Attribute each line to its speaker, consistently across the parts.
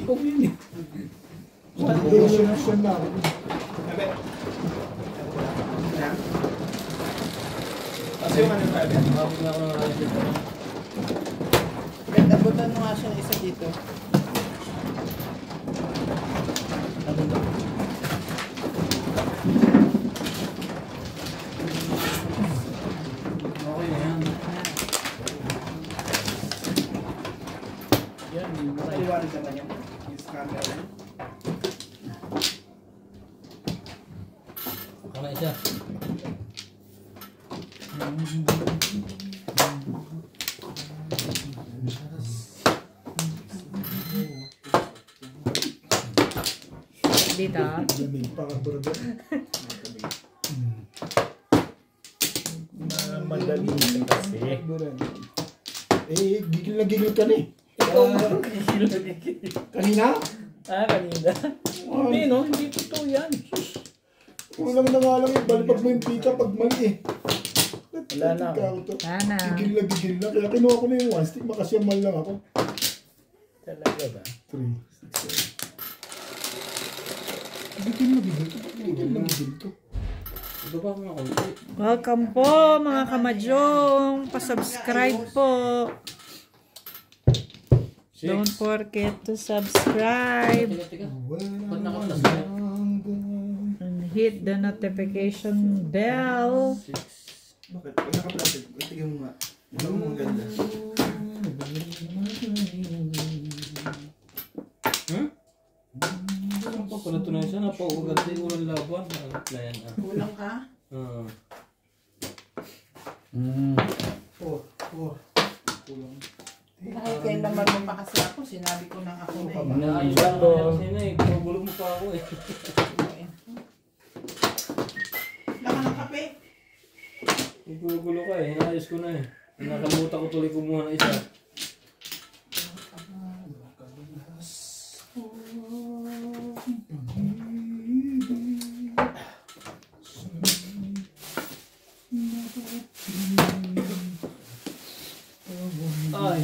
Speaker 1: Ikaw yun eh.
Speaker 2: Siya na.
Speaker 3: Sabi. Kasi yung ano sabi?
Speaker 1: Mabot na ako ng alis.
Speaker 3: Abutan mo nga siya isa dito.
Speaker 1: Okay na yan. Yan,
Speaker 3: Maliwanag naman yan. Yung camera.
Speaker 1: Baka na isa.
Speaker 4: Dito.
Speaker 2: Lamig pa ka brother.
Speaker 1: Madali kasi.
Speaker 2: Eh, gigil na gigil ka na eh. Ikaw na. Kanina?
Speaker 1: Kanina. Hindi no, hindi totoo yan.
Speaker 2: Kulang na nga lang yung balipag mo yung pika pag mali eh.
Speaker 1: Wala na.
Speaker 4: Wala na.
Speaker 2: Gigil na. Kaya kinuha ko na yung one stick. Makasyamal lang ako.
Speaker 1: Talaga ba?
Speaker 2: 3, 6, 7. Gigil na gigil to.
Speaker 1: Baba mo ako.
Speaker 4: Welcome po mga kamadjong. Pa-subscribe po. Don't forget to subscribe.
Speaker 1: Teka.
Speaker 2: Well,
Speaker 4: And hit the notification bell.
Speaker 3: Bakit? Pag naka-plastic, tingnan mo nga. Wala mo ang ganda.
Speaker 1: Ano pa pala ito na isa? Napaugat din. Walang laban. Plan.
Speaker 3: Kulang ka? Kulang. Nakikailaman mo pa kasi ako. Sinabi ko nang ako na eh.
Speaker 1: Naayos ako. Kasi na eh. Pagulog mo pa ako eh.
Speaker 3: Laka ng kape.
Speaker 1: Gulo ka eh. Naayos ko na eh. Nakalimutan ko tuloy kumuha ng isa. Ay,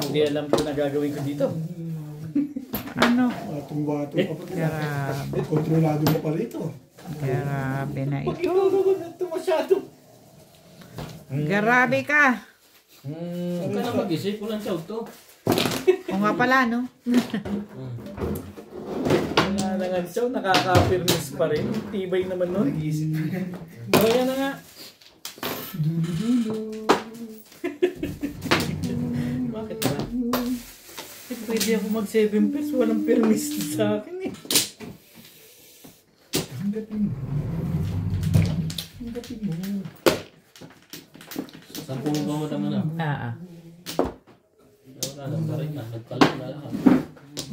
Speaker 1: hindi alam ko na gagawin ko dito.
Speaker 4: Ano?
Speaker 2: Batong-bato ka pa.
Speaker 4: Grabe.
Speaker 2: Kontrolado mo pa rito.
Speaker 4: Grabe na
Speaker 1: Pag
Speaker 4: ito.
Speaker 1: inulog na ito masyado.
Speaker 4: Grabe ka.
Speaker 1: Huwag ka na mag-isip. Walang chow to.
Speaker 4: O nga pala, no?
Speaker 1: Wala na nga chow. Nakaka-firmis pa rin. Tibay naman nun.
Speaker 3: Nag-iisip.
Speaker 1: O yan na nga.
Speaker 2: Dulo-dulo.
Speaker 1: Bakit ba? Eh, pwede ako mag-7 pesos. Walang permis sa akin eh.
Speaker 2: Tanggapin mo. Tanggapin mo.
Speaker 1: 10 ba mo naman ah?
Speaker 4: Ah.
Speaker 1: Wala lang pa rin ah. Nagpalit na lang.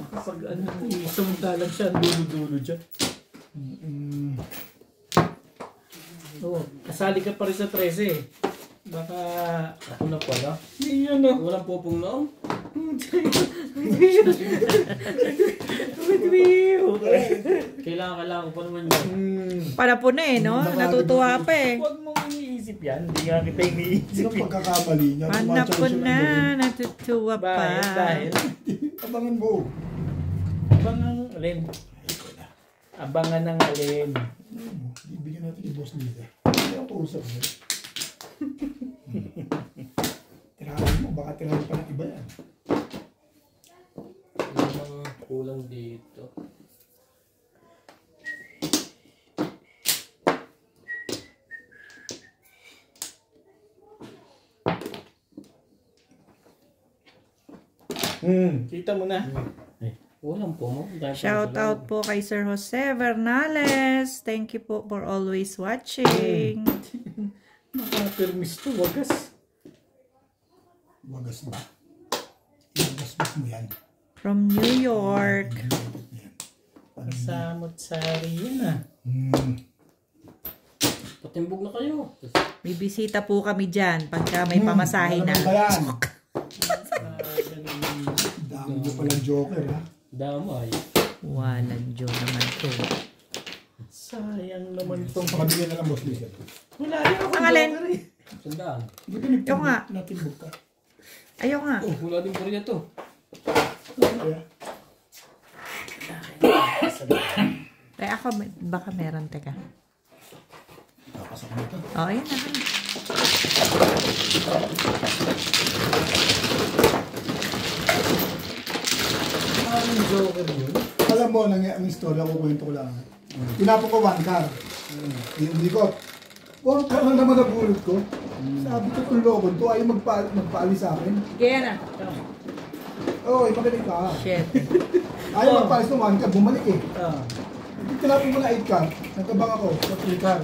Speaker 1: Kapag ano, samantalang siya, dulo-dulo dyan. Oo, kasali ka pa rin sa 13 eh. Baka... Ako na pala. Yun o. Walang popong noong? Kailangan ko pa naman yun.
Speaker 4: Para po na eh, no? Natutuwa pa eh.
Speaker 1: Huwag mong iniisip yan. Hindi nga kita iniisip.
Speaker 2: Ito pagkakamali niya.
Speaker 4: Paano po na? Natutuwa pa.
Speaker 1: Dahil.
Speaker 2: Abangan mo.
Speaker 1: Abangan alin? Abangan ng alin.
Speaker 2: Ibigyan natin yung boss nila. Hindi ako usap mo. Tirahan mo. Baka tirahan pa ng iba yan.
Speaker 1: Ano kulang dito? Kita mo na. Walang po mo.
Speaker 4: Shout out po kay Sir Jose Bernales. Thank you po for always watching.
Speaker 1: Naka-permis to, wagas.
Speaker 2: Wagas ba? Wagas mo yan.
Speaker 4: From New York.
Speaker 1: Kasamot sari yun ah. Patimbog na kayo.
Speaker 4: Bibisita po kami dyan pagka may pamasahe na.
Speaker 2: Dami nyo palang joker ha.
Speaker 1: Damay.
Speaker 4: Walang Diyo naman to.
Speaker 1: Sayang naman itong
Speaker 2: Pagkabigyan na lang boss Lisa.
Speaker 1: wala rin ako.
Speaker 4: Ang alin?
Speaker 1: Sandaan.
Speaker 4: Yung nga.
Speaker 2: Natimbog ka.
Speaker 4: Ayaw nga.
Speaker 1: Oh, wala din pariya to.
Speaker 2: Kaya,
Speaker 4: Kaya ako, baka meron, teka.
Speaker 2: Papasok na ito.
Speaker 4: Oh, ayan na.
Speaker 1: Parang Joker yun.
Speaker 2: Alam mo, ang istorya ko, kwento ko lang. Tinapon ko 1 car. Hindi ko. 1 car lang naman nabulot ko. Sabi ko, tulokon to, ayaw magpaalis sa akin.
Speaker 4: Kaya na.
Speaker 2: Oo, magaling ka.
Speaker 4: Shit.
Speaker 2: Ayaw magpaalis ng 1 car, bumalik eh.
Speaker 1: Ah.
Speaker 2: Tinapon ko na 8 car, nagkabang ako sa 3 car.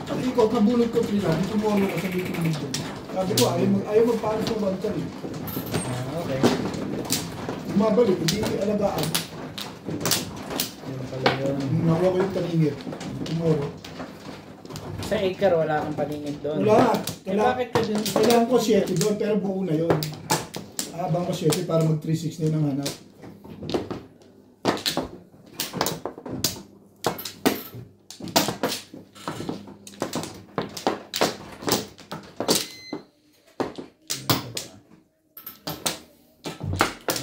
Speaker 2: Pag ikot, nabulot ko 3 car, tumulong ko sa meeting dito. Sabi ko, ayaw magpaalis ng 1 car eh.
Speaker 1: Okay.
Speaker 2: Bumabalik, hindi alagaan.
Speaker 1: Yun pala yun.
Speaker 2: Nakuha ko yung paningit. Tomorrow.
Speaker 1: Sa acre, wala kang paningin doon.
Speaker 2: Wala.
Speaker 1: Eh, bakit ka dun?
Speaker 2: Kailangan ko 7 doon, pero buo na yun. Abang ko 7 para mag 360 na yung hanap.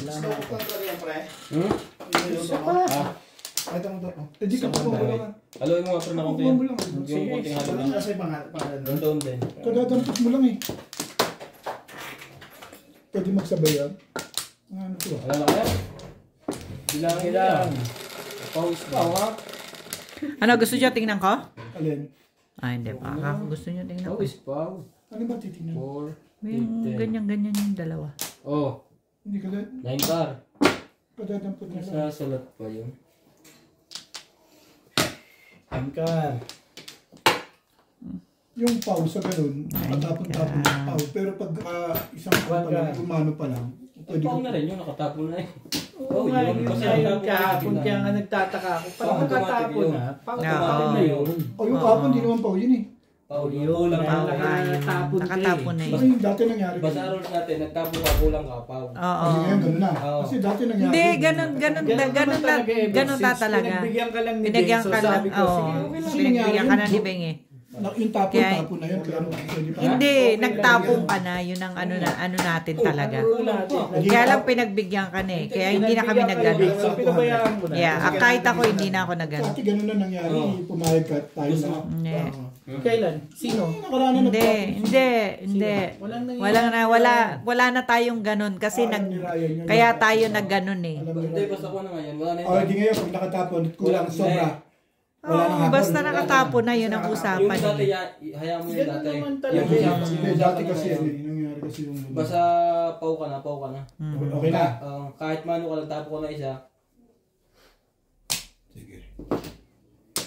Speaker 1: Wala na.
Speaker 2: Isa pa. Ito mo ito. Hindi ka po mo lang.
Speaker 5: Haluin mo nga pre na konti.
Speaker 2: Kukuha mo lang.
Speaker 5: Yung konting halo lang.
Speaker 2: Kasi pangalan.
Speaker 5: Doon din.
Speaker 2: Kadadampot mo lang eh. Pwede magsabay yan. Ano ito ah?
Speaker 5: Wala na kaya? Bilangin lang. Pawis pa ha?
Speaker 4: Ano, gusto niyo tingnan ko?
Speaker 2: Alin?
Speaker 4: Ah, hindi pa. Ako gusto niyo tingnan ko.
Speaker 5: Pawis pa.
Speaker 2: Ano ba titingnan?
Speaker 5: 4,
Speaker 4: Yung
Speaker 5: 8, 10.
Speaker 4: ganyan-ganyan yung dalawa.
Speaker 5: Oh,
Speaker 2: Hindi ka lang.
Speaker 5: 9 bar.
Speaker 2: Kadadampot na lang.
Speaker 5: Sa salat pa yun.
Speaker 1: Angkar.
Speaker 2: Yung pause sa ganun, nakatapon-tapon yung pause. Pero pag isang pa lang, gumano pa lang, pwede
Speaker 5: Pao
Speaker 2: ko.
Speaker 5: na rin yun, nakatapon na eh.
Speaker 1: Oo nga,
Speaker 5: yun.
Speaker 1: yun
Speaker 5: Kasi
Speaker 1: nga yung
Speaker 5: natapon na
Speaker 1: kahapon.
Speaker 5: bigla.
Speaker 1: Kaya nga nagtataka ako. Pag
Speaker 5: Pang
Speaker 1: nakatapon
Speaker 5: automatic
Speaker 1: na, pang
Speaker 4: yun.
Speaker 1: automatic na yun.
Speaker 2: O yung kahapon, hindi naman pause yun eh.
Speaker 5: Pao
Speaker 1: Yun,
Speaker 5: yun. Kulang
Speaker 1: kaya
Speaker 5: na.
Speaker 1: nakatapon ka eh.
Speaker 4: Nakatapon na
Speaker 2: Kasi
Speaker 4: eh.
Speaker 2: yung dati nangyari.
Speaker 5: Basta rules natin, nagtapon ka, kulang ka, pao.
Speaker 4: Oo.
Speaker 2: Kasi ngayon ganun na.
Speaker 5: Oo.
Speaker 2: Kasi dati nangyari.
Speaker 4: Hindi, ganun
Speaker 1: Ganun
Speaker 4: ta talaga.
Speaker 1: Pinagbigyan ka lang ni
Speaker 4: Binigyan
Speaker 1: Benzo,
Speaker 4: ka lang.
Speaker 1: sabi ko,
Speaker 4: Oo.
Speaker 1: sige, okay lang.
Speaker 4: Pinagbigyan ka na ni Beng eh.
Speaker 2: Yung tapon na yun. Kaya pwede pa.
Speaker 4: Hindi, nagtapong ka na. Yun ang ano natin talaga. Kaya lang pinagbigyan ka na eh. Kaya hindi na kami nagano.
Speaker 1: So, pinabayaan mo na.
Speaker 4: Yeah, kahit ako hindi na ako nagano.
Speaker 2: Dati ganun na nangyari. Pumayag ka tayo na.
Speaker 4: Yeah.
Speaker 1: Kailan? Sino?
Speaker 2: Nakaraan na
Speaker 4: Hindi.
Speaker 1: Walang nangyayari.
Speaker 4: Wala na tayong ganun kasi kaya tayo nagganon eh.
Speaker 5: Hindi, basta ko na ngayon. Wala na
Speaker 2: O, di ngayon, pag nakatapon, kulang sobra. Wala nang
Speaker 4: Oo,
Speaker 2: hapon.
Speaker 4: basta nakatapon na yun ang
Speaker 5: Yung
Speaker 4: usapan
Speaker 5: dati,
Speaker 4: eh.
Speaker 5: hayaan mo yung
Speaker 1: Ganun
Speaker 5: dati.
Speaker 1: naman talaga.
Speaker 2: Hindi, dati kasi yan. Nangyari kasi yung.
Speaker 5: Basta pau ka na.
Speaker 2: Okay na.
Speaker 5: Kahit mano ka lang, tapo ko na isa.
Speaker 2: Sige.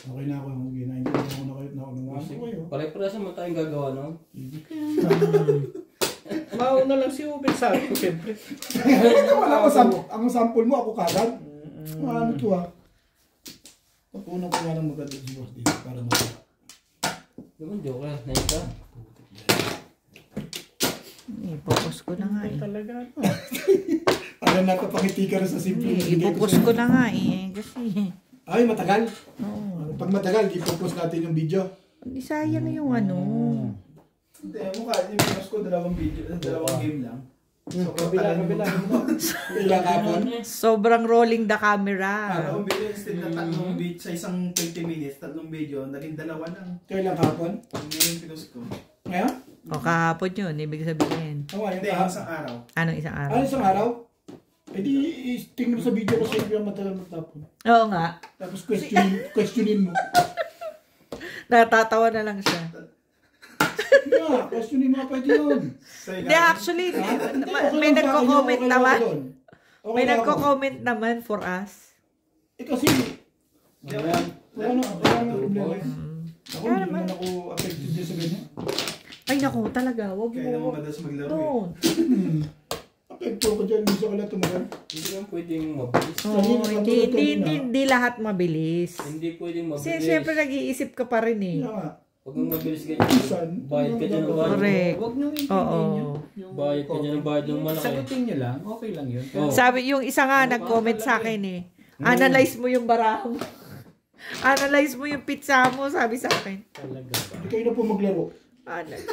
Speaker 2: Okay na ako. Ginaintindihan ko na kayo. Nakunawa ko kayo.
Speaker 5: Pare-parehas naman tayong gagawa, no?
Speaker 1: Mauna lang si Ubin, sabi ko, siyempre.
Speaker 2: Wala ko ang sample mo, ako kagad. Ano to ah. Pagkunan ko nga ng maganda si boss dito para makita.
Speaker 5: Diba, joke lang. Nahin ka?
Speaker 4: Ipopos ko na nga eh.
Speaker 1: Talaga.
Speaker 2: Para napapakiti ka rin sa simple.
Speaker 4: Ipopos ko na nga eh. Kasi,
Speaker 2: Ay, matagal.
Speaker 4: oo.
Speaker 2: Pag matagal, ipopost natin yung video.
Speaker 4: Hindi sayang yung ano.
Speaker 6: Hindi, mukha. Yung pinos ko, dalawang video, dalawang game lang. So,
Speaker 1: Kabila.
Speaker 2: Ilang hapon.
Speaker 4: Sobrang rolling the camera.
Speaker 6: Dalawang video, instead na tatlong video, sa isang 20 minutes, tatlong video, naging dalawa lang.
Speaker 2: Kailang hapon.
Speaker 6: Yun yung pinos ko.
Speaker 2: Ngayon?
Speaker 4: O kahapon yun, ibig sabihin.
Speaker 2: Oo,
Speaker 6: Hindi,
Speaker 2: yung
Speaker 6: isang araw.
Speaker 4: Anong isang araw?
Speaker 2: Ano isang araw? Eh di, tingnan mo sa video ko siyempre yung matagal magtapon.
Speaker 4: Oo nga.
Speaker 2: Tapos questionin mo.
Speaker 4: Natatawa na lang siya.
Speaker 2: Yeah, questionin mo pwede yun.
Speaker 4: Hindi, actually,
Speaker 2: Okay
Speaker 4: may
Speaker 2: lang sa akin yun,
Speaker 4: nagko-comment
Speaker 2: okay lang
Speaker 4: naman.
Speaker 2: ako doon. Okay
Speaker 4: May
Speaker 2: lang ako.
Speaker 4: nagko-comment naman for us.
Speaker 2: Eh kasi, wala na problema. Ako, hindi naman ako affected din sa ganyan.
Speaker 4: Ay naku, talaga. Wag
Speaker 6: Kaya naman
Speaker 4: mo.
Speaker 6: madalas maglaro eh.
Speaker 4: Don't.
Speaker 2: Affected ko dyan, hindi ko lang tumagal.
Speaker 5: Hindi naman pwedeng mabilis.
Speaker 4: Oo, hindi lahat mabilis.
Speaker 5: Hindi pwedeng mabilis.
Speaker 4: Kasi siyempre nag-iisip ka pa rin eh.
Speaker 2: Kaya nga.
Speaker 5: Huwag mong mabilis ganyan. Bayad ka dyan ng bayad.
Speaker 4: Correct.
Speaker 1: Huwag niyong
Speaker 4: Oo.
Speaker 1: intindihin yun. Yung
Speaker 5: Bayad ka dyan ng bayad ng malaki.
Speaker 1: Sagutin niyo lang, okay lang yun.
Speaker 5: Oo.
Speaker 4: Sabi, yung isa nga nag-comment sa akin eh. Analyze mo yung baraho mo. Analyze mo yung pizza mo, sabi sa akin.
Speaker 1: Talaga ba?
Speaker 2: Hindi kayo na po maglaro.
Speaker 4: Analyze.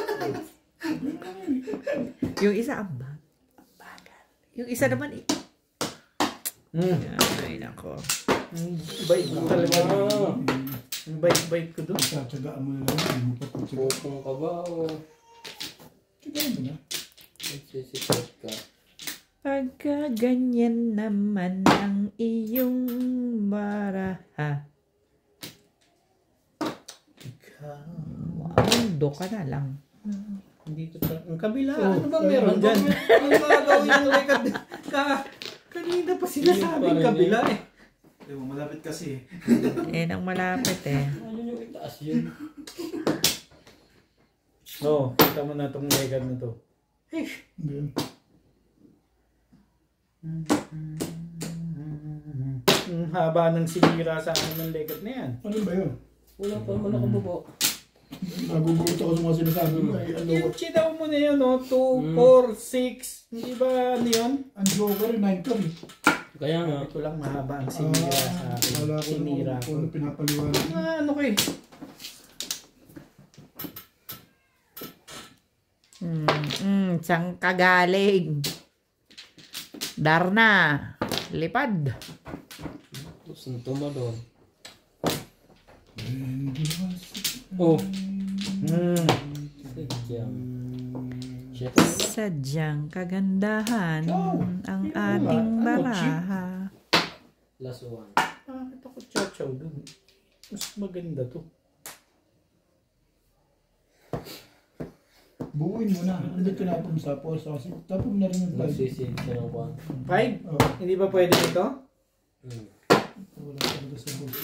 Speaker 4: Yung isa, ang bagal. Yung isa naman eh. Ay, nako.
Speaker 1: Ang bait ko talaga. Ang bait ko doon.
Speaker 2: Tsatsagaan mo na lang. Hindi mo pa pagtsagaan.
Speaker 5: Pupong ka ba o
Speaker 2: Tsagain mo na.
Speaker 5: nagsisikot ka?
Speaker 4: Pagka ganyan naman ang iyong baraha. Mundo ka na lang.
Speaker 1: Hindi ko ang kabila. Ano ba meron dyan? Ano ba gawin yung record? Kanina pa sila sabing kabila eh.
Speaker 6: Malapit kasi.
Speaker 4: Ang malapit eh.
Speaker 5: Ano yung itaas yun?
Speaker 1: No, kita mo na itong record na to.
Speaker 2: Hindi.
Speaker 1: Ang haba ng sinira sa akin ng record na yan.
Speaker 2: Ano ba yun?
Speaker 5: Wala pa naman ako bubo.
Speaker 2: Nagugulat ako sa mga sinasabi mo. Ay, ano
Speaker 1: Yung
Speaker 2: ba?
Speaker 1: chitaw mo na yun, no? 2, 4, 6. Hindi ba ano yun?
Speaker 2: Ang joker, 9 ka rin.
Speaker 5: Kaya nga.
Speaker 1: Ito lang mahaba ang sinira sa akin.
Speaker 2: Wala ko
Speaker 1: Sinira
Speaker 2: naman
Speaker 1: ko.
Speaker 2: kung ano pinapaliwanag.
Speaker 1: Ano kayo?
Speaker 4: Saan ka galing? Darna. Lipad.
Speaker 5: Sunto mo doon. Oh.
Speaker 4: Sadyang kagandahan ang ating baraha.
Speaker 5: Last one.
Speaker 1: Bakit ako chow dun? Mas maganda to.
Speaker 2: Buuin mo na. Hindi ko napun sa post. Kasi tapos na rin yung 5.
Speaker 5: Nagsisit siya ng kwan.
Speaker 1: 5?
Speaker 2: Oh,
Speaker 1: Hindi ba pwede ito?
Speaker 2: wala talaga sa boss.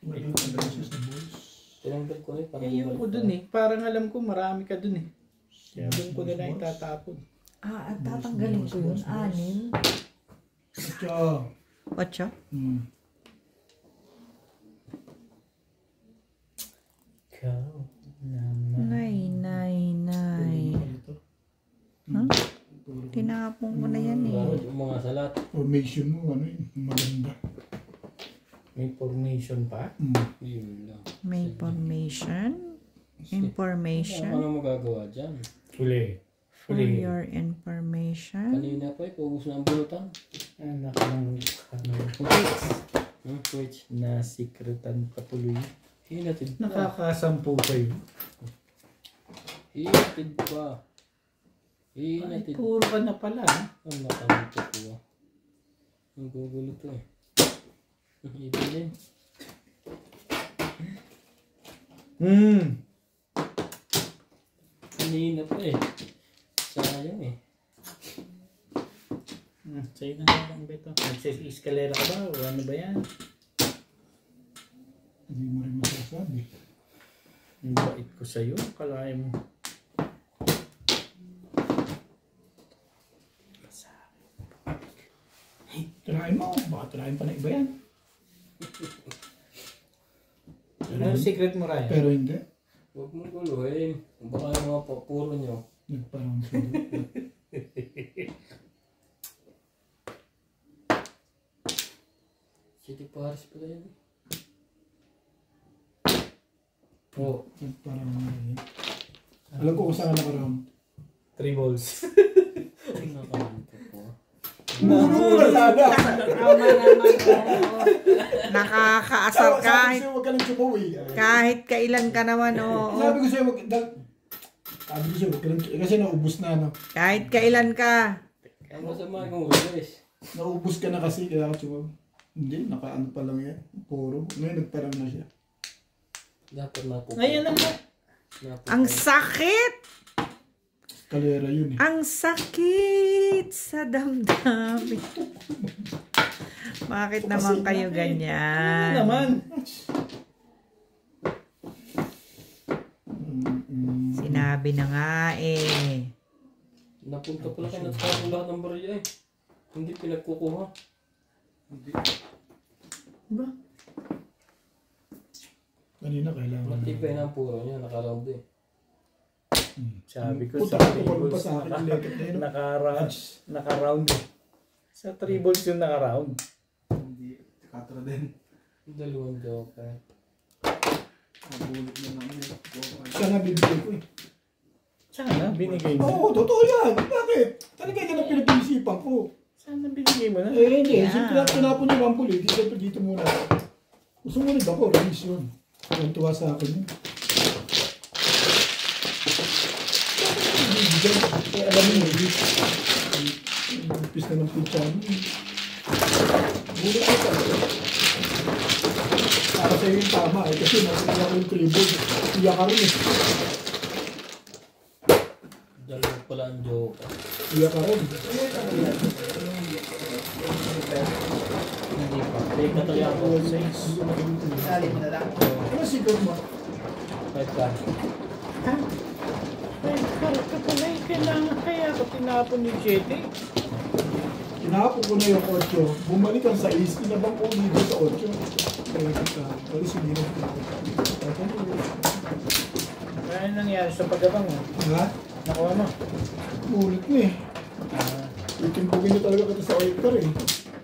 Speaker 2: Wala talaga siya sa boss.
Speaker 5: Tinanggal ko rin.
Speaker 1: Ayoko dun eh. Parang alam ko marami ka dun eh. Kaya dun ko na lang itatapon.
Speaker 4: At tatanggalin ko yun. 6.
Speaker 2: Atya.
Speaker 4: 8?
Speaker 1: Ikaw naman.
Speaker 4: Nay. Huh? Tinapon ko na yan eh.
Speaker 5: Yung mga salat.
Speaker 2: Formation mo, ano yun, maganda.
Speaker 1: May formation pa?
Speaker 5: Yun lang.
Speaker 4: May information.
Speaker 5: Ano mo gagawa dyan?
Speaker 1: Huli.
Speaker 4: For your information.
Speaker 5: Kanina pa paubos na ang bulutan.
Speaker 1: Anak ng
Speaker 5: Which?
Speaker 1: na secretan patuloy.
Speaker 5: Hinatid pa.
Speaker 1: Nakakasampu kayo.
Speaker 5: Hinatid pa.
Speaker 1: Ay,
Speaker 5: Hinatid.
Speaker 1: puro ka na pala. Ha?
Speaker 5: Ang nakamito ko. Ang gugulo to eh. Ibilin. Kanina pa eh. Sayang eh.
Speaker 1: Sa'yo na lang Beto. Nagsis-escalera ka ba? O ano ba yan?
Speaker 2: Hindi mo rin masasabi.
Speaker 1: Ang bait ko sa'yo. Kalaya mo.
Speaker 2: Tirahin mo. Baka tirahin pa na iba yan.
Speaker 1: Ano secret mo, Ryan?
Speaker 2: Pero hindi.
Speaker 5: Huwag mong guluhin. Baka yung mga papuro nyo.
Speaker 2: Nagparang sulit.
Speaker 5: City Paris pala yun. Oh.
Speaker 2: Nagparang ano. Alam ko kung saan ka nakaroon.
Speaker 1: 3 balls.
Speaker 5: Nakamito ko.
Speaker 4: Nakakaasar kahit
Speaker 2: Huwag ka nang sumuwi.
Speaker 4: kahit kailan ka naman oo.
Speaker 2: Sabi ko sa'yo, sabi ko sa'yo, huwag ka nang kasi naubos na, no?
Speaker 4: Kahit kailan ka.
Speaker 5: Ang masama kong guys.
Speaker 2: Naubos ka na kasi, kaya ako sumab. Hindi, nakaano pa lang yan. Puro. Ngayon, nagparang na siya.
Speaker 5: Dapat napupo.
Speaker 1: Ngayon naman.
Speaker 4: Ang sakit!
Speaker 2: Kalera yun eh.
Speaker 4: Ang sakit sa damdamin. Bakit naman kayo
Speaker 1: Ano
Speaker 4: ganyan?
Speaker 1: naman?
Speaker 4: Sinabi na nga eh.
Speaker 5: Napunta pala kayo natapong lahat ng barya eh. Hindi pinagkukuha.
Speaker 1: Ba?
Speaker 2: Kanina kailangan.
Speaker 5: Matibay na ang puro niya. Nakaround eh.
Speaker 1: Sabi ko
Speaker 2: Puta,
Speaker 1: sa 3
Speaker 2: kukulong pa
Speaker 1: balls.
Speaker 2: sa akin yung leket na yun.
Speaker 1: Naka-round. Sa 3 balls yung naka-round.
Speaker 6: Hindi. Katro din.
Speaker 5: Dalawang joker.
Speaker 6: Mabulit na naman yun.
Speaker 2: Siya nga bibigay ko eh.
Speaker 1: Sana binigay mo.
Speaker 2: Oo, totoo yan. Bakit? Talaga yan ang pinag-iisipan ko.
Speaker 1: Sana binigay mo na.
Speaker 2: Eh, hindi.
Speaker 4: Yeah.
Speaker 2: Siyempre, tinapon niya ang puli. Siyempre, dito muna. Sumunod ako, release yun. Ang tuwa sa akin yun. Eh, alam mo yun, umpis na ng pizza mo. Bulit ko talaga. Para sa'yo yung tama eh, kasi nakuha ko yung tribal. Iyak ka rin eh.
Speaker 5: Dalawa pala ang joke.
Speaker 2: Iyak ka rin.
Speaker 5: Hindi pa. Take na tayo ako. 6.
Speaker 3: Sali mo na lang.
Speaker 2: Ano secret mo?
Speaker 5: 5 ka.
Speaker 1: Ay, karka pala yung kailangan. Kaya ako tinapon yung 7.
Speaker 2: Tinapon ko na yung 8. Bumalik ang 6. Inabang ko dito sa 8. Kaya kita. Kaya sige na kita.
Speaker 1: Ano nangyari sa pagabang mo?
Speaker 2: Ha?
Speaker 1: Nakuha mo?
Speaker 2: Ulit mo eh. Itimpugin niyo talaga kita sa 8 car eh.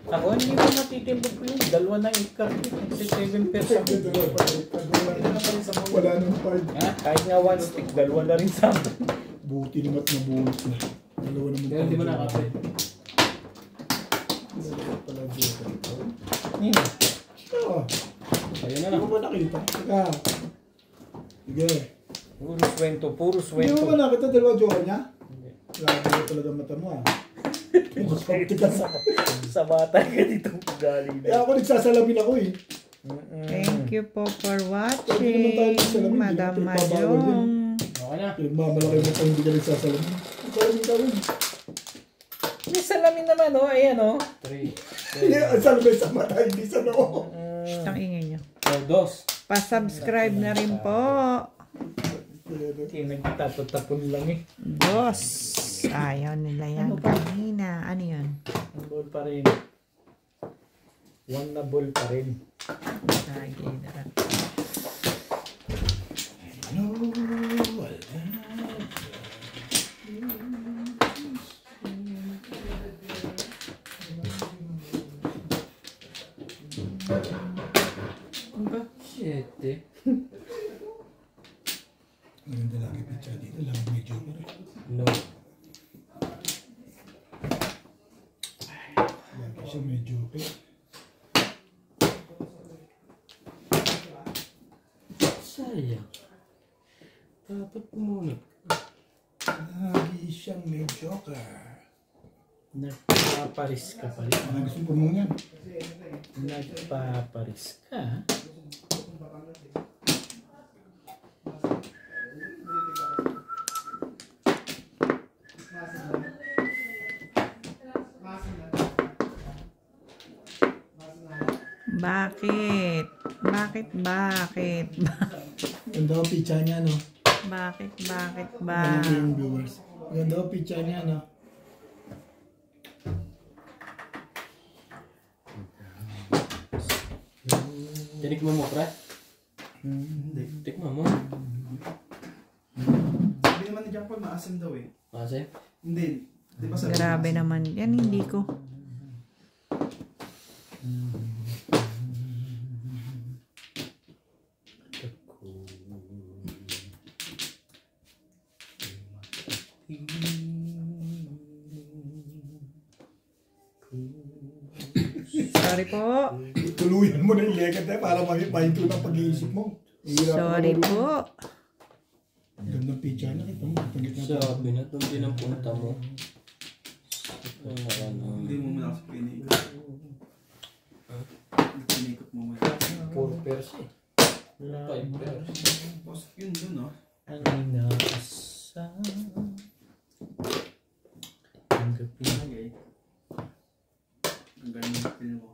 Speaker 1: Ako, hindi mo matitimbog ko yun. Dalawa na 8 card. Kasi 7 pesos.
Speaker 2: Wala nang part.
Speaker 1: Ha? Kahit nga 1 stick, dalawa na rin sa akin.
Speaker 2: Buti naman at nabunot na. Dalawa naman.
Speaker 5: Kaya hindi mo nakapit.
Speaker 1: Nino.
Speaker 2: Oo.
Speaker 5: Ayun na
Speaker 2: Hindi
Speaker 5: lang.
Speaker 2: mo ba nakita? Teka. Sige.
Speaker 1: Puro swento, puro
Speaker 2: Hindi mo
Speaker 1: swento.
Speaker 2: ba nakita dalawa jowa niya? Grabe na talaga mata mo ah.
Speaker 1: Sa bata ka dito galing
Speaker 2: Kaya ako nagsasalamin ako eh.
Speaker 4: Thank you po for
Speaker 2: Pwede naman tayo
Speaker 4: watching,
Speaker 2: magsalamin,
Speaker 4: Madam
Speaker 2: hindi naman pagbabawal yun.
Speaker 4: Majong.
Speaker 5: Okay na.
Speaker 2: Pinagmamalaki mo kung hindi ka nagsasalamin. Salamin ka rin.
Speaker 1: May salamin naman, oh. Ayan, oh.
Speaker 5: 3.
Speaker 2: Hindi, ang salamin sa mata, hindi sa noo.
Speaker 4: Shh, ang ingay nyo.
Speaker 5: 2.
Speaker 4: Pa-subscribe na rin po.
Speaker 1: Hindi, nagtatapon lang eh.
Speaker 4: Dos. Ayaw nila yan
Speaker 1: Ano pa?
Speaker 4: kanina. Ano yun?
Speaker 1: Ang ball pa rin. One na ball pa rin.
Speaker 4: Lagi na.
Speaker 2: Ano, wala.
Speaker 1: Ano ba?
Speaker 5: 7.
Speaker 2: Maganda lagi pizza dito, lang medyo pa rin.
Speaker 5: No.
Speaker 2: Lagi siya medyo pa rin.
Speaker 5: Sayang. Dapat pumunit.
Speaker 2: Lagi siyang medyo ka.
Speaker 1: Nagpaparis ka pa rin.
Speaker 2: Ano gusto mo mong yan?
Speaker 1: Nagpaparis ka?
Speaker 4: Bakit? Bakit?
Speaker 2: Ganda ang pizza niya, no?
Speaker 4: Bakit?
Speaker 2: Ganda yung viewers. Ganda ang pizza niya, no?
Speaker 5: Tinikman mo, pre?
Speaker 6: Hindi.
Speaker 5: Tikman mo.
Speaker 6: Sabi naman ni Jack Paul, maasim daw eh.
Speaker 5: Kasi?
Speaker 6: Hindi. Di ba sabi
Speaker 4: Grabe
Speaker 6: maasim?
Speaker 4: naman. Yan hindi ko. Sorry po.
Speaker 2: Tuluyan mo na yung legend eh, para mahinto ng pag-iisip mo.
Speaker 4: Sorry po.
Speaker 2: Ganda ng pizza niya, kita mo. Pagit na
Speaker 5: Sabi na doon din ang punta mo.
Speaker 6: Hindi mo muna kasi pinikot. Pinikot mo muna.
Speaker 5: 4 pairs eh. 5 pairs.
Speaker 6: Tapos yun dun oh.
Speaker 1: Ang inaasam. Ang gabi.
Speaker 6: Okay. Ang galing ng pil mo.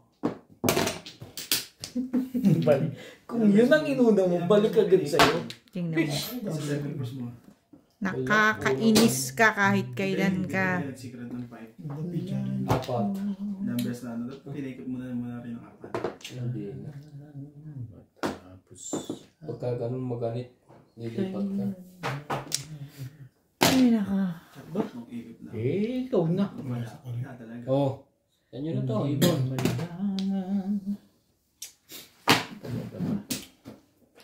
Speaker 1: Balik. Kung yun ang inuna mo, balik agad sa'yo.
Speaker 4: Tingnan mo.
Speaker 6: Sa 7 course mo.
Speaker 4: Nakakainis ka kahit kailan ka.
Speaker 6: Secret ng 5.
Speaker 2: Ganda ng pizza niya.
Speaker 5: 4.
Speaker 6: Numbers na ano. Pinikot mo na rin ang 4.
Speaker 5: Hindi na.
Speaker 1: Tapos,
Speaker 5: Pagka ganun maganit, lilipat ka.
Speaker 4: Ay, naka.
Speaker 6: Mag-ikot lang.
Speaker 1: ikaw na.
Speaker 6: Wala. Wala talaga.
Speaker 5: Oh. Yan yun na to. Ibon.
Speaker 1: Malilangan. Talaga ba?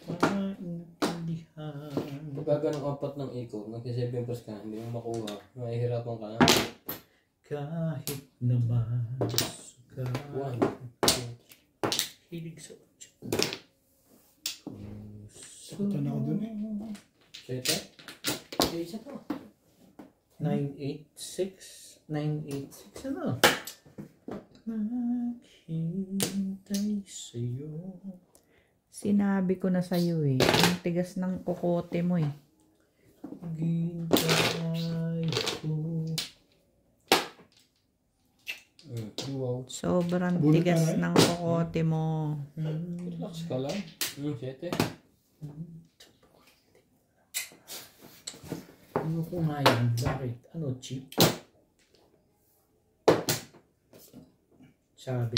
Speaker 1: Maintindihan.
Speaker 5: Pagka ganun 4 ng ikot, nagka 7 pairs ka, hindi mo makuha. Mahihirapan ka na.
Speaker 1: kahit naman
Speaker 5: One.
Speaker 1: hilig sa otso.
Speaker 2: Sakutan ako dun eh.
Speaker 5: Sete? Ay, isa to.
Speaker 1: 986 ano? Naghintay sa'yo.
Speaker 4: Sinabi ko na sa'yo eh. Ang tigas ng kokote mo eh.
Speaker 1: Hintay ko.
Speaker 5: Wow.
Speaker 4: Sobrang
Speaker 2: Bulot
Speaker 4: tigas
Speaker 2: na,
Speaker 4: ng kokote mo.
Speaker 5: Relax ka lang. Sete.
Speaker 1: Ano ko nga yan? Bakit? Ano, cheap? Sabi.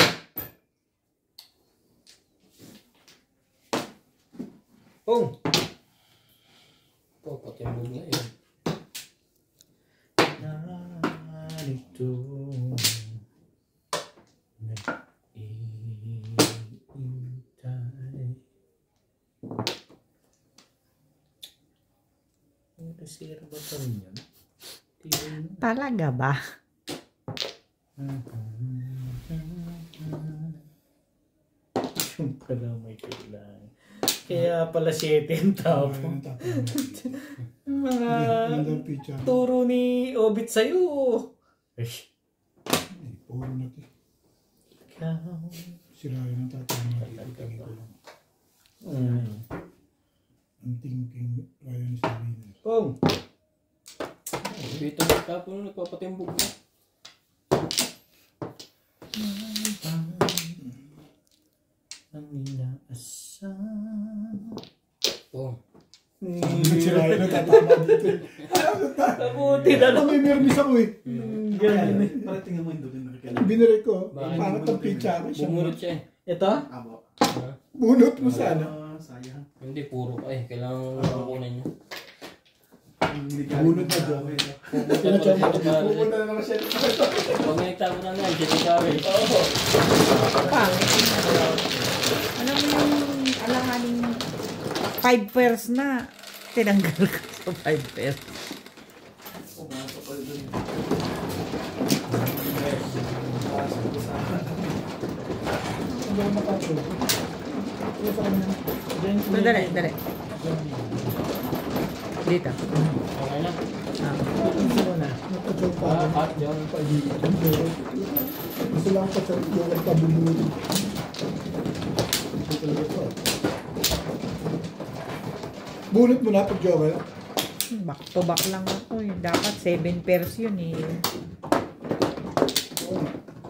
Speaker 1: Oh!
Speaker 5: Ito, patimbog na yun.
Speaker 1: Narito. Nag-iintay. Nasira ba pa rin yun?
Speaker 4: Talaga ba?
Speaker 1: Yung pala may kailangan. Kaya pala 7 ang tao. Mga
Speaker 2: Nandang picture.
Speaker 1: turo ni Obit sa'yo. Ay,
Speaker 2: Puro na ito.
Speaker 1: ikaw.
Speaker 2: Sirayan ng tatay mo. Tingin ko lang. Ang thinking Ryan sa winner.
Speaker 1: Pong!
Speaker 5: Dito na tapon na nagpapatimbog na.
Speaker 1: Ang inaasam.
Speaker 5: Oh.
Speaker 2: Sirayan ng tatama dito eh.
Speaker 1: Mabuti na lang.
Speaker 2: May nervous ako eh.
Speaker 1: Ganyan eh.
Speaker 6: Para tingnan mo yung doon na nakikita.
Speaker 2: Binirek ko.
Speaker 5: Bakit?
Speaker 2: Pangat ang picture.
Speaker 5: Bumunot siya eh.
Speaker 1: Ito?
Speaker 6: Abo.
Speaker 2: Bunot mo sana.
Speaker 6: Sayang.
Speaker 5: Hindi, puro pa eh. Kailangan kukunin niya.
Speaker 6: Hindi ka
Speaker 2: Bunot na dyan.
Speaker 6: Pupunta na naman siya.
Speaker 5: Pag nagtapon na lang, dito ka rin.
Speaker 4: Pangit. Alam mo yung alanganing 5 pairs na tinanggal ko sa 5 pairs.
Speaker 6: Pumasok pa doon.
Speaker 2: Ang gawin na kaso.
Speaker 4: Dali. Dito.
Speaker 5: Okay na.
Speaker 1: Gusto na.
Speaker 2: Nagpa-joke pa.
Speaker 5: Cut yun.
Speaker 2: Gusto lang pa sa joke at pabubuti. Bunot mo na pag joke.
Speaker 4: Back to back lang ako eh. Dapat 7 pairs yun eh.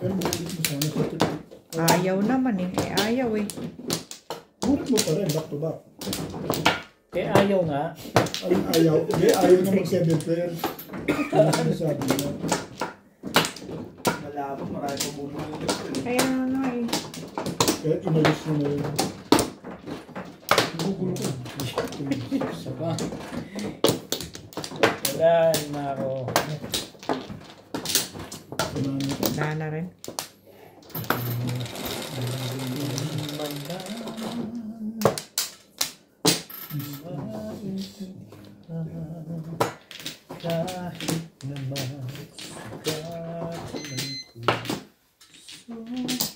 Speaker 2: Pero bunot mo sana sa tuloy.
Speaker 4: Ayaw naman eh. Ayaw eh.
Speaker 2: Bunot mo pa rin, back to back.
Speaker 1: Eh ayaw nga.
Speaker 2: Ang ayaw. Hindi, ayaw na mag-7 pairs. Ano sinasabi mo?
Speaker 6: Malabo, marami pa bunot.
Speaker 4: Kaya nga eh.
Speaker 2: Kaya inalis mo na yun. Gugulo ko.
Speaker 5: Isa pa.
Speaker 1: Wala na ako.
Speaker 4: Wala na rin.
Speaker 1: Kahit naman sugatan ng puso.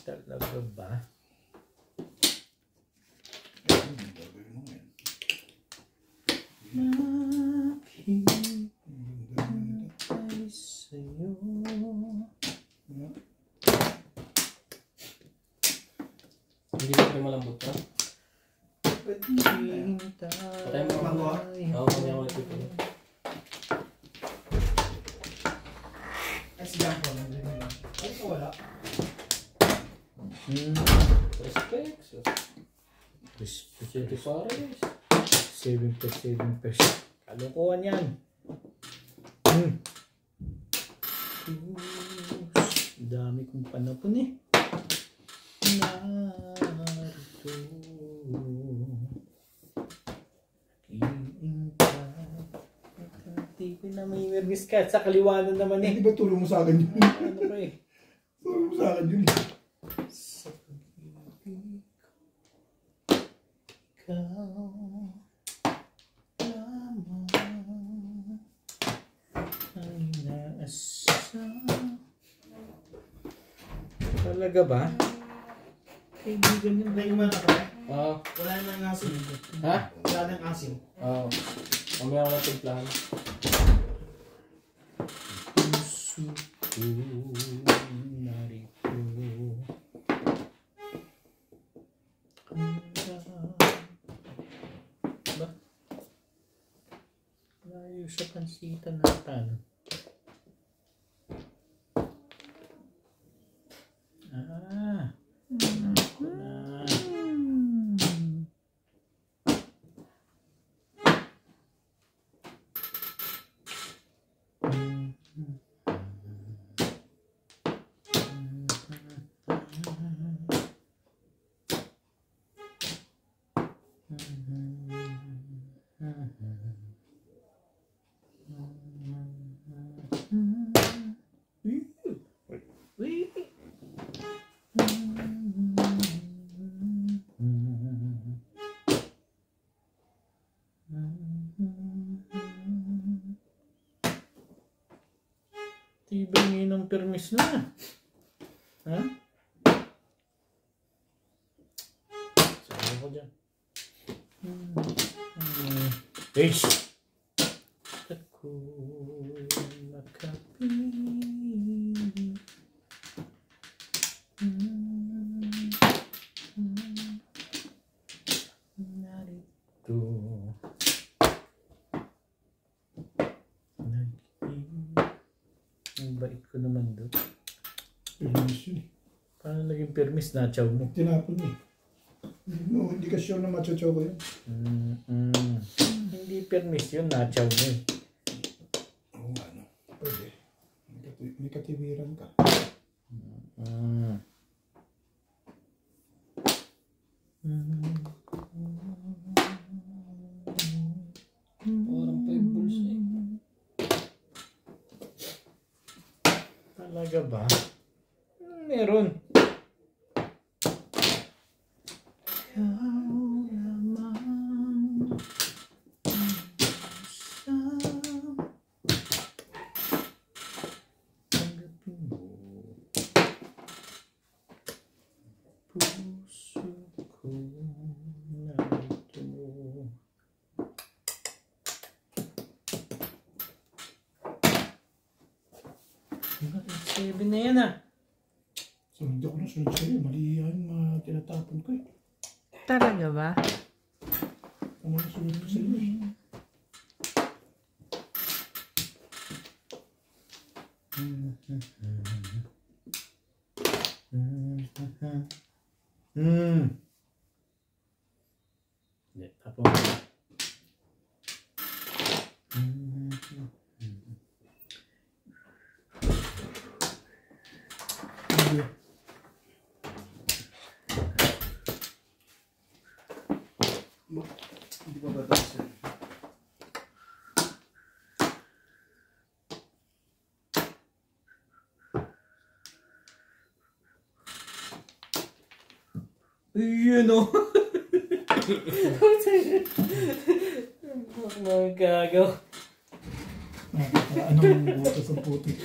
Speaker 1: Talaga ba? Naghihintay sa'yo.
Speaker 5: Hindi ko rin malambot ka.
Speaker 1: Patay
Speaker 5: mo
Speaker 6: ang gawa.
Speaker 5: Oo, kami ako ito.
Speaker 6: Ay, siya ko lang. Ay, wala.
Speaker 5: Respect. Respect pares.
Speaker 1: 7%. Kalukuhan yan. Dami kong panapon eh. Narito. Tipin na may nervous ka. Sa kaliwanan naman eh.
Speaker 2: Hindi ba tulong mo sa akin yun?
Speaker 1: Ano ba eh?
Speaker 2: Tulong mo sa akin yun.
Speaker 1: Sa pag-ibig ko, ikaw lamang ang inaasam. Talaga ba? Kaibigan yun.
Speaker 6: Hindi naman ako eh.
Speaker 5: Oo.
Speaker 6: Wala nang asin.
Speaker 5: Ha?
Speaker 6: Wala nang asin.
Speaker 5: Oo. Mamaya ko na timplahan.
Speaker 1: Puso ko narito. Ba? Layo sa pansitan natin. Ako na. Tibay ngayon ng permis na. Ha? Saan ko dyan? Eish! Ako nakapili. Narito. Ang bait ko naman doon.
Speaker 2: Permis yun eh.
Speaker 1: Paano naging permis na chow mo?
Speaker 2: Tinapon eh. No, hindi ka sure na machocho ko yun.
Speaker 1: Hindi permis yun, na-chow mo eh.
Speaker 2: Oo nga, no. Pwede. May katiwiran ka.
Speaker 5: Parang 5 balls eh.
Speaker 1: Talaga ba? Meron. Seven na yan ah.
Speaker 2: So, hindi ako nasunod sa'yo. Mali yan, mga tinatapon ko eh.
Speaker 4: Talaga ba?
Speaker 2: Ano nasunod ko sa'yo eh.
Speaker 1: Hindi, tapos.
Speaker 6: Hindi pa ba tapos yun?
Speaker 1: Yun o. Mga gagaw.
Speaker 2: Anong butas ang puti?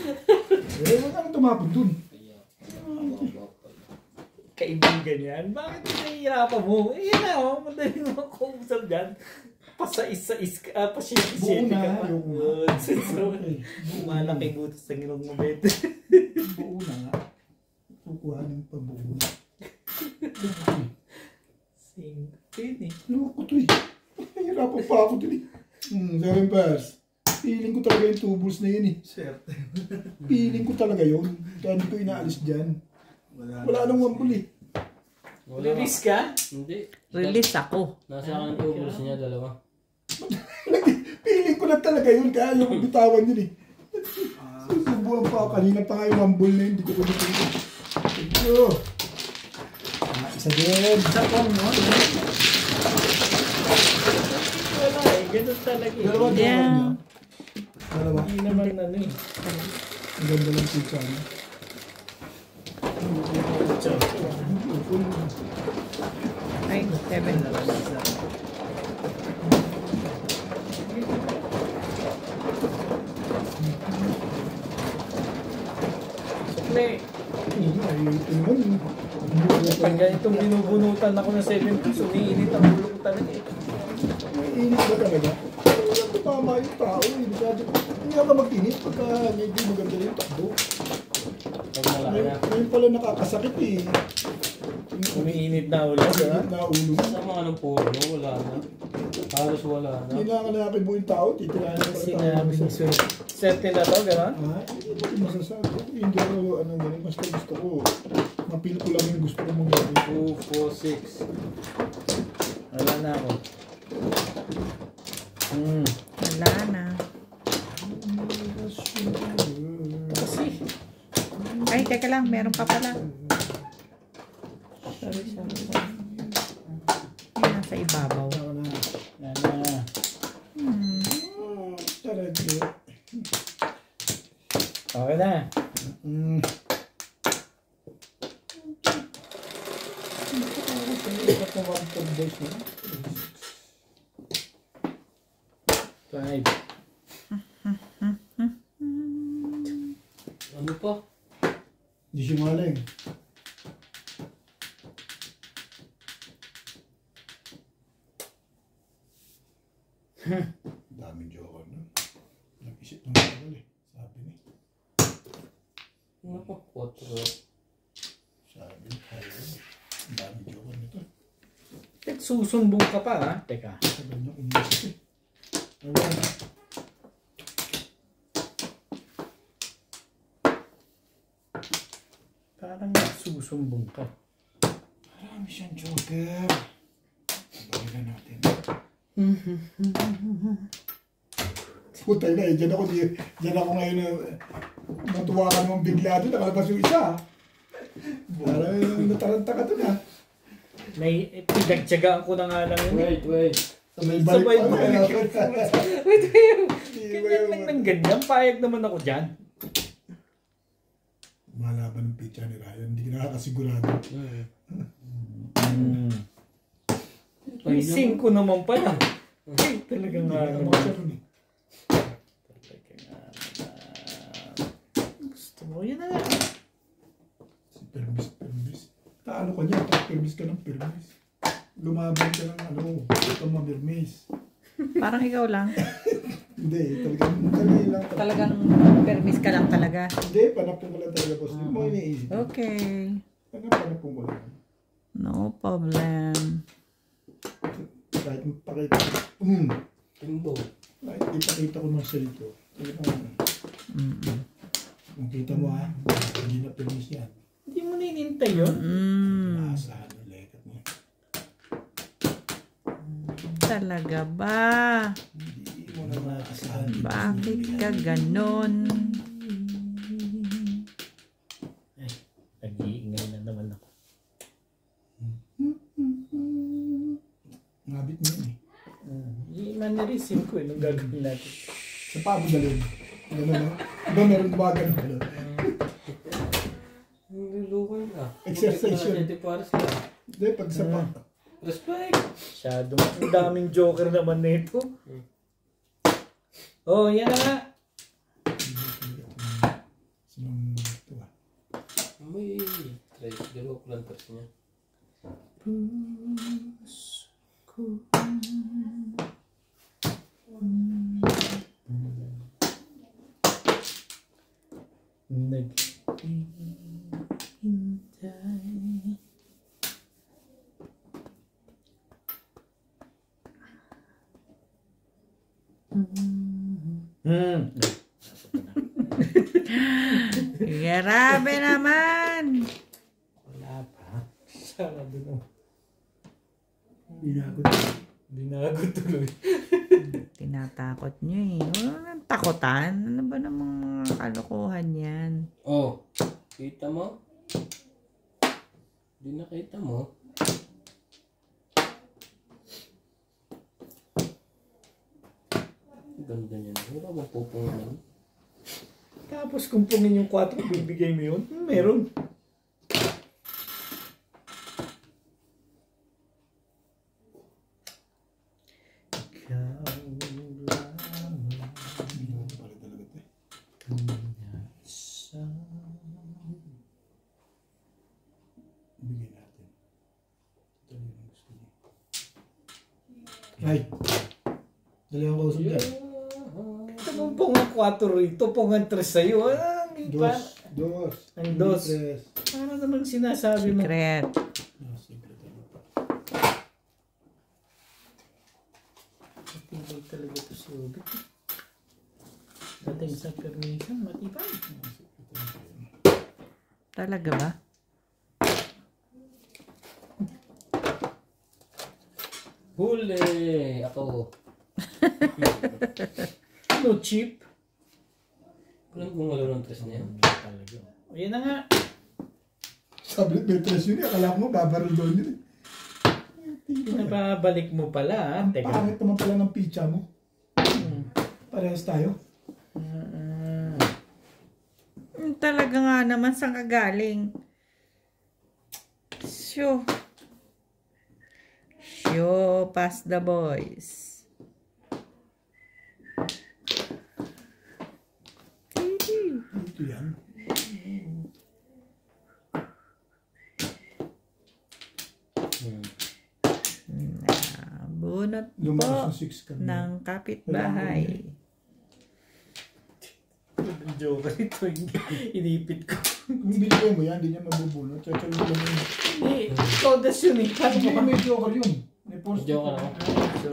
Speaker 2: Eh, wala nang tumapon dun.
Speaker 1: Kaibigan yan. Bakit nahihirapan mo? Eh yan na o. Madali mo ako usap dyan. Pasais-sais ka. Pasyente-syente ka pa.
Speaker 2: Buo na.
Speaker 1: Malaki butas ng ilong mo, Bet.
Speaker 2: Buo na nga. Kukuhanin pa buo na.
Speaker 1: Singpin eh.
Speaker 2: Loko to eh. Nahihirapan pa ako dun eh. 7 pairs. Feeling ko talaga yung tubos na yun eh.
Speaker 6: Swerte.
Speaker 2: Feeling ko talaga yun. Kaya hindi ko inaalis dyan. Wala nang wambul eh.
Speaker 1: Release ka?
Speaker 5: Hindi.
Speaker 4: Release ako.
Speaker 5: Nasa akin ang 2 balls niya, dalawa.
Speaker 2: Feeling ko na talaga yun. Kaya ayaw ko bitawan yun eh. Susubuhan pa ako. Kanina pa nga yung wambul na yun. Hindi ko kulitin. Thank you. Isa din.
Speaker 1: Sa phone mo? Wala eh. Ganun talaga eh.
Speaker 2: Dalawa
Speaker 4: Yeah.
Speaker 2: Dalawa.
Speaker 1: Hindi naman ano eh.
Speaker 2: Ang ganda lang pizza niya.
Speaker 4: Ay, 7.
Speaker 1: Sukle.
Speaker 2: Ay, naman.
Speaker 1: Pag ganitong binubunutan ako ng 7 piece, umiinit ang ulo ko talaga eh.
Speaker 2: May init ba talaga? Wala ko tama yung tao. Hindi ka mag-init pagka medyo maganda yung takbo.
Speaker 5: Pag malaki na.
Speaker 2: Ngayon pala nakakasakit eh.
Speaker 1: Umiinit na ulo, di ba?
Speaker 2: Init na ulo.
Speaker 5: Sa mga anong porno, wala na. Halos wala na.
Speaker 2: Kailangan na akin buong tao, titirahan na pala
Speaker 1: Sinabi
Speaker 2: tao.
Speaker 1: ni Sir. Certain na to, gano'n?
Speaker 2: Hindi ko masasabi. Hindi ako anong ganun. Basta gusto ko. Mapil ko lang yung gusto ko mong gawin.
Speaker 5: 2, 4, 6.
Speaker 1: Wala na ako.
Speaker 4: Wala na.
Speaker 1: Kasi,
Speaker 4: Ay, teka lang. Meron pa pala.
Speaker 1: sorry.
Speaker 4: Ay, nasa ibabaw.
Speaker 2: Ako na.
Speaker 1: Yan na.
Speaker 2: Talaga.
Speaker 1: Okay na. Five.
Speaker 5: Ano pa?
Speaker 2: Di simaling. Daming joker no? Nag-isip ng tagal eh. Sabi ni.
Speaker 5: Ano pa? 4.
Speaker 2: Sabi ni. Ang daming joker nito.
Speaker 1: Susumbong ka pa ha? Teka.
Speaker 2: Sabi niya umisip eh. Ayan.
Speaker 1: Parang susumbong ka.
Speaker 2: Marami siyang joker. Balikan natin. Putay na eh. Diyan ako ngayon na natuwa ka naman bigla doon. Nakalabas yung isa. Parang nataranta ka doon ha.
Speaker 1: Pinagtyagaan ko na nga lang yun.
Speaker 5: Wait.
Speaker 2: May balik pa na.
Speaker 1: Wait. Ganyan lang ng ganyan. Payag naman ako dyan.
Speaker 2: Malaban ng pitcha ni Ryan. Hindi ka nakakasigurado.
Speaker 1: May 5 naman pala. Ay, talagang nga
Speaker 2: Hindi ka
Speaker 1: naman.
Speaker 2: makasarun eh.
Speaker 1: Gusto mo yun na nga.
Speaker 2: Si Permis. Taano ka niya. Permis ka ng Permis. Lumaban ka ng ano. Ito mamirmis.
Speaker 4: Parang ikaw lang.
Speaker 2: Hindi. Talagang dali lang.
Speaker 4: Talagang permis ka lang talaga.
Speaker 2: Hindi. Panapong ko lang talaga boss. Hindi mo iniisip.
Speaker 4: Okay.
Speaker 2: Panapong ko lang.
Speaker 4: No problem.
Speaker 2: Kahit pakita.
Speaker 5: Timbo.
Speaker 2: Kahit ipakita ko ng salito. Talagang kung kita mo ha. Hindi na Permis yan.
Speaker 1: Hindi mo na inintay yun.
Speaker 2: Naasahan ng lekat mo.
Speaker 4: Talaga ba?
Speaker 2: Hindi mo na naasahan.
Speaker 4: Bakit ka ganon?
Speaker 1: Nag-iingay na naman ako.
Speaker 2: Ngabit mo yun eh.
Speaker 1: I-mannerism ko nung gagawin natin.
Speaker 2: Sa pabo dalhin. Gano'n no? Iba meron ba gano'n?
Speaker 5: Nilulukoy na.
Speaker 2: Exercise yun.
Speaker 5: Hindi para sila.
Speaker 2: Hindi, pag sa pa.
Speaker 5: Respect.
Speaker 1: Masyadong ang daming joker naman nito. Oh, yan na nga.
Speaker 2: Sinong ito ah.
Speaker 5: May try. Dalawa planters niya.
Speaker 1: Naghihintay.
Speaker 4: Grabe naman.
Speaker 1: Wala pa. Sarado na.
Speaker 2: Binagot.
Speaker 1: tuloy.
Speaker 4: Tinatakot nyo eh. Wala nang takutan. Ano ba namang mga kalokohan yan?
Speaker 5: Oh. Kita mo? Hindi nakita mo. Ganda niyan. Wala bang pupungan?
Speaker 1: Tapos kumpungin yung 4, bibigay mo yun? Meron.
Speaker 2: Binagot pala talaga ito eh. Ibigay natin. Ito din ang gusto niya. Ay! Dali ako kausap dyan.
Speaker 1: Ito mong pungang 4 rito, pungang 3 sa'yo. Hindi pa.
Speaker 2: Dos.
Speaker 1: Ang dos.
Speaker 2: Tres.
Speaker 1: Ano naman sinasabi mo?
Speaker 4: Secret.
Speaker 2: Secret ano pa.
Speaker 1: Matibay talaga ito si Ubik. Dating sa permission, matibay.
Speaker 4: Talaga ba?
Speaker 5: Huli! Ako.
Speaker 1: No cheap.
Speaker 5: Alam kong wala ng tres na yan.
Speaker 1: Ayan na nga.
Speaker 2: Sabi may tres yun eh. Akala ko babaril doon yun eh.
Speaker 1: Pinababalik mo pala.
Speaker 2: Ang
Speaker 1: Teka.
Speaker 2: pangit naman pala ng pizza mo. Parehas tayo.
Speaker 4: Talaga nga naman, saan ka galing? Shoo. Shoo, pass the boys.
Speaker 2: Ito yan.
Speaker 4: Bunot
Speaker 2: Lumakas
Speaker 4: po
Speaker 2: ng 6 kami.
Speaker 4: ng kapitbahay.
Speaker 1: Joker ito. Inipit ko.
Speaker 2: Kung binigay mo yan, hindi niya mabubunot. Tsatsaluin lang yun.
Speaker 1: Hindi. Todas yun eh. Paano
Speaker 2: Hindi,
Speaker 1: mo
Speaker 2: may joker yun. May post.
Speaker 5: Joke ako.
Speaker 1: So,